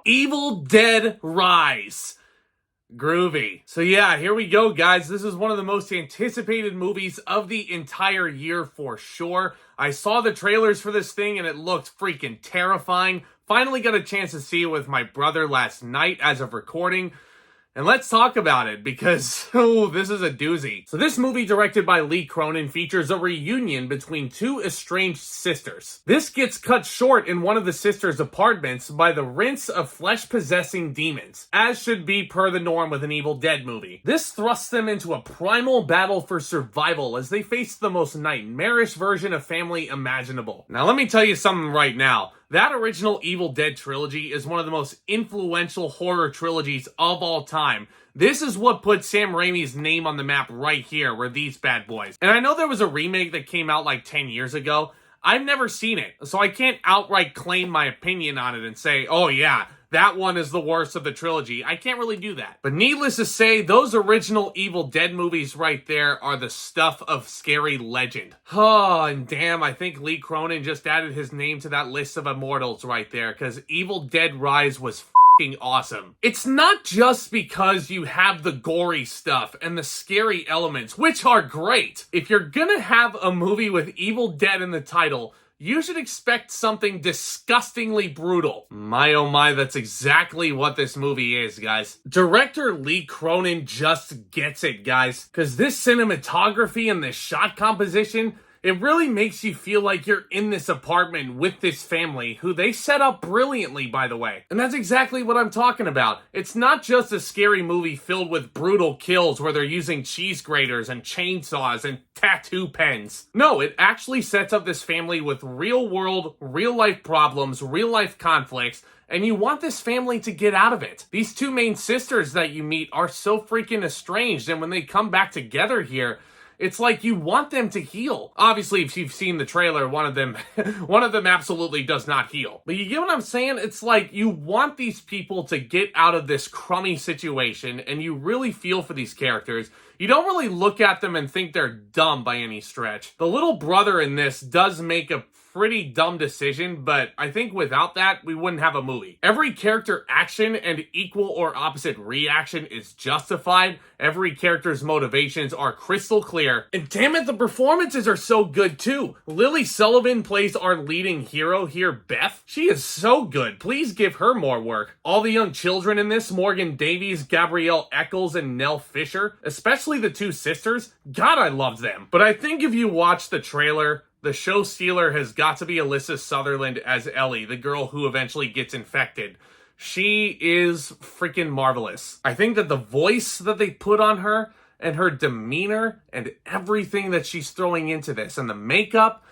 Evil Dead Rise. Groovy. So yeah, here we go, guys. This is one of the most anticipated movies of the entire year for sure. I saw the trailers for this thing and it looked freaking terrifying. Finally got a chance to see it with my brother last night as of recording. And let's talk about it because, oh, this is a doozy. So this movie, directed by Cronin, features a reunion between two estranged sisters. This gets cut short in one of the sisters' apartments by the rinse of flesh-possessing demons, as should be per the norm with an Evil Dead movie. This thrusts them into a primal battle for survival as they face the most nightmarish version of family imaginable. Now let me tell you something right now. That original Evil Dead trilogy is one of the most influential horror trilogies of all time. This is what put Sam Raimi's name on the map right here, were these bad boys. And I know there was a remake that came out like 10 years ago. I've never seen it, so I can't outright claim my opinion on it and say, oh yeah, that one is the worst of the trilogy. I can't really do that. But needless to say, those original Evil Dead movies right there are the stuff of scary legend. Oh, and damn, I think Cronin just added his name to that list of immortals right there, because Evil Dead Rise was f***ing awesome. It's not just because you have the gory stuff and the scary elements, which are great. If you're gonna have a movie with Evil Dead in the title, you should expect something disgustingly brutal. My oh my, that's exactly what this movie is, guys. Director Cronin just gets it, guys. Because this cinematography and this shot composition, it really makes you feel like you're in this apartment with this family, who they set up brilliantly, by the way. And that's exactly what I'm talking about. It's not just a scary movie filled with brutal kills where they're using cheese graters and chainsaws and tattoo pens. No, it actually sets up this family with real-world, real-life problems, real-life conflicts, and you want this family to get out of it. These two main sisters that you meet are so freaking estranged, and when they come back together here, it's like you want them to heal. Obviously, if you've seen the trailer, one of them absolutely does not heal. But you get what I'm saying? It's like you want these people to get out of this crummy situation, and you really feel for these characters. You don't really look at them and think they're dumb by any stretch. The little brother in this does make a pretty dumb decision, but I think without that, we wouldn't have a movie. Every character action and equal or opposite reaction is justified. Every character's motivations are crystal clear. And damn it, the performances are so good too. Sullivan plays our leading hero here, Beth. She is so good. Please give her more work. All the young children in this, Morgan Davies, Gabrielle, Echols, and Nell Fisher, especially the two sisters, God, I loved them. But I think if you watch the trailer, the show stealer has got to be Alyssa Sutherland as Ellie, the girl who eventually gets infected. She is freaking marvelous. I think that the voice that they put on her and her demeanor and everything that she's throwing into this and the makeup,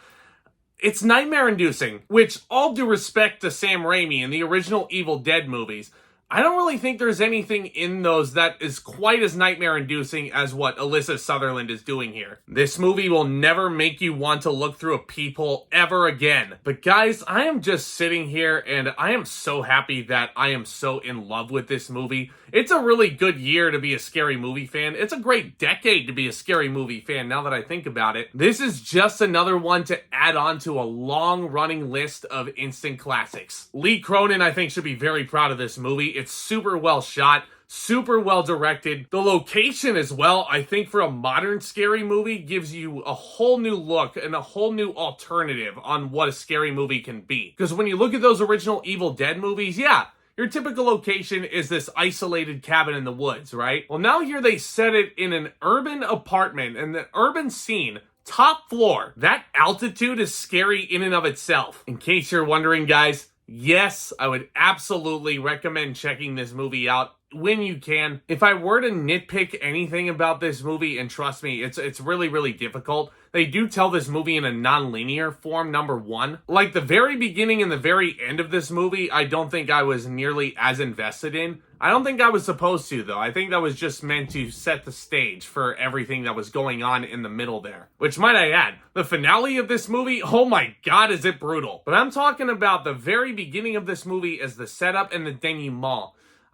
it's nightmare-inducing, which, all due respect to Sam Raimi and the original Evil Dead movies, I don't really think there's anything in those that is quite as nightmare-inducing as what Alyssa Sutherland is doing here. This movie will never make you want to look through a peephole ever again. But guys, I am just sitting here and I am so happy that I am so in love with this movie. It's a really good year to be a scary movie fan. It's a great decade to be a scary movie fan now that I think about it. This is just another one to add on to a long-running list of instant classics. Cronin, I think, should be very proud of this movie. It's super well shot, super well directed. The location as well, I think, for a modern scary movie gives you a whole new look and a whole new alternative on what a scary movie can be. Because when you look at those original Evil Dead movies, yeah, your typical location is this isolated cabin in the woods, right? Well, now here they set it in an urban apartment, and the urban scene, top floor. That altitude is scary in and of itself. In case you're wondering, guys, yes, I would absolutely recommend checking this movie out when you can. If I were to nitpick anything about this movie, and trust me, it's really, really difficult. They do tell this movie in a non-linear form, number one. Like the very beginning and the very end of this movie, I don't think I was nearly as invested in. I don't think I was supposed to, though. I think that was just meant to set the stage for everything that was going on in the middle there. Which, might I add, the finale of this movie, oh my god, is it brutal. But I'm talking about the very beginning of this movie as the setup and the denouement.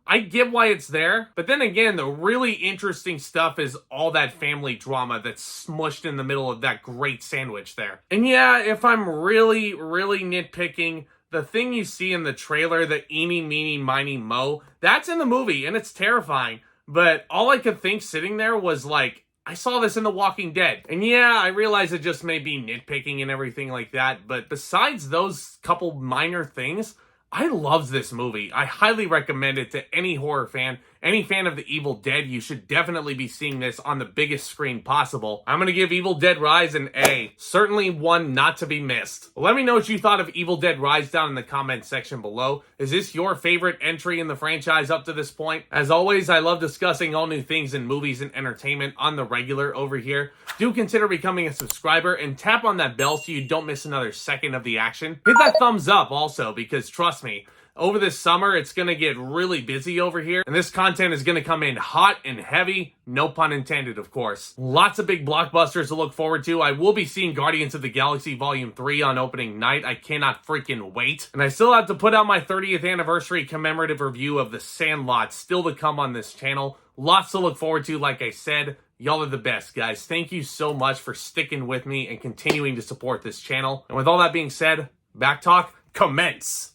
I get why it's there, but then again, the really interesting stuff is all that family drama that's smushed in the middle of that great sandwich there. And yeah, if I'm really, really nitpicking, the thing you see in the trailer, the eeny, meeny, miny, mo, that's in the movie, and it's terrifying. But all I could think sitting there was like, I saw this in The Walking Dead. And yeah, I realize it just may be nitpicking and everything like that, but besides those couple minor things, I loved this movie. I highly recommend it to any horror fan. Any fan of The Evil Dead, you should definitely be seeing this on the biggest screen possible. I'm going to give Evil Dead Rise an A. Certainly one not to be missed. Let me know what you thought of Evil Dead Rise down in the comment section below. Is this your favorite entry in the franchise up to this point? As always, I love discussing all new things in movies and entertainment on the regular over here. Do consider becoming a subscriber and tap on that bell so you don't miss another second of the action. Hit that thumbs up also, because trust me, over this summer, it's going to get really busy over here, and this content is going to come in hot and heavy, no pun intended, of course. Lots of big blockbusters to look forward to. I will be seeing Guardians of the Galaxy Volume 3 on opening night. I cannot freaking wait. And I still have to put out my 30th anniversary commemorative review of The Sandlot, still to come on this channel. Lots to look forward to, like I said. Y'all are the best, guys. Thank you so much for sticking with me and continuing to support this channel. And with all that being said, Back Talk, commence!